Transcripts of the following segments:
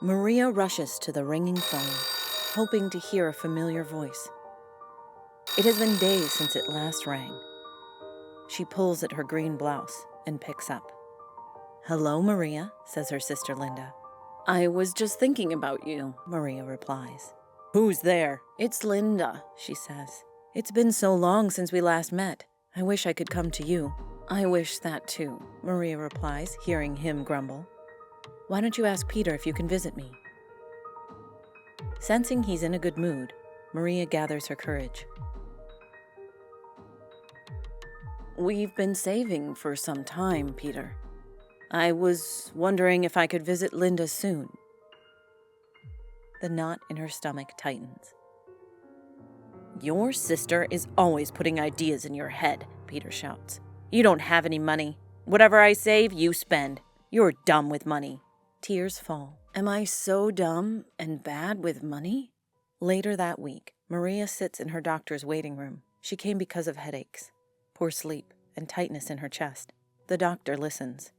Maria rushes to the ringing phone, hoping to hear a familiar voice. It has been days since it last rang. She pulls at her green blouse and picks up. "Hello, Maria," says her sister Linda. "I was just thinking about you," Maria replies. "Who's there?" "It's Linda," she says. "It's been so long since we last met. I wish I could come to you." "I wish that too," Maria replies, hearing him grumble. "Why don't you ask Peter if you can visit me?" Sensing he's in a good mood, Maria gathers her courage. "We've been saving for some time, Peter. I was wondering if I could visit Linda soon." The knot in her stomach tightens. "Your sister is always putting ideas in your head," Peter shouts. "You don't have any money. Whatever I save, you spend. You're dumb with money." Tears fall. Am I so dumb and bad with money? Later that week, Maria sits in her doctor's waiting room. She came because of headaches, poor sleep, and tightness in her chest. The doctor listens.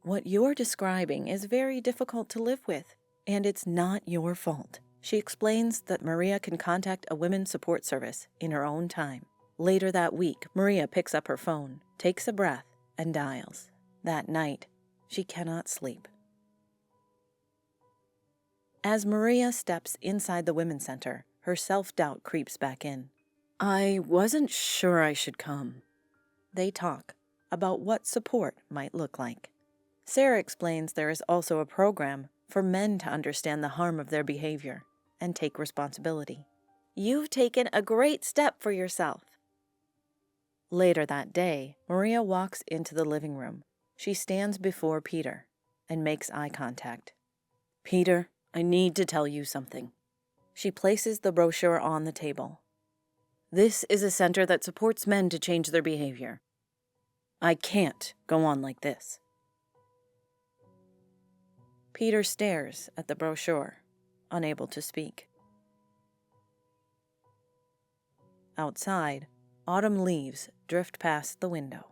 "What you're describing is very difficult to live with, and it's not your fault." She explains that Maria can contact a women's support service in her own time. Later that week, Maria picks up her phone, takes a breath, and dials. That night, she cannot sleep. As Maria steps inside the Women's Center, her self-doubt creeps back in. "I wasn't sure I should come." They talk about what support might look like. Sarah explains there is also a program for men to understand the harm of their behavior and take responsibility. "You've taken a great step for yourself." Later that day, Maria walks into the living room. She stands before Peter and makes eye contact. "Peter, I need to tell you something." She places the brochure on the table. "This is a center that supports men to change their behavior. I can't go on like this." Peter stares at the brochure, unable to speak. Outside, autumn leaves drift past the window.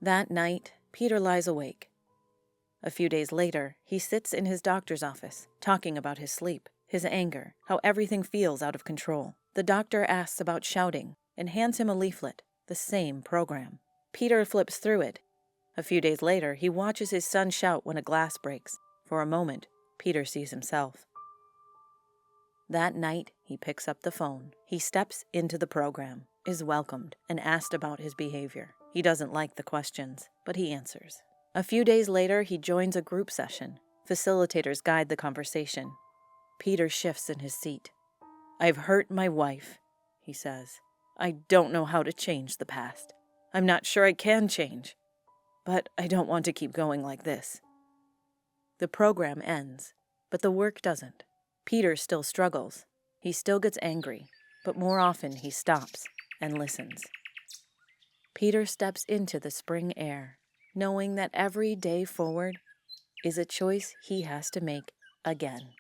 That night, Peter lies awake. A few days later, he sits in his doctor's office, talking about his sleep, his anger, how everything feels out of control. The doctor asks about shouting and hands him a leaflet, the same program. Peter flips through it. A few days later, he watches his son shout when a glass breaks. For a moment, Peter sees himself. That night, he picks up the phone. He steps into the program, is welcomed, and asked about his behavior. He doesn't like the questions, but he answers. A few days later, he joins a group session. Facilitators guide the conversation. Peter shifts in his seat. "I've hurt my wife," he says. "I don't know how to change the past. I'm not sure I can change. But I don't want to keep going like this." The program ends, but the work doesn't. Peter still struggles. He still gets angry, but more often he stops and listens. Peter steps into the spring air, knowing that every day forward is a choice he has to make again.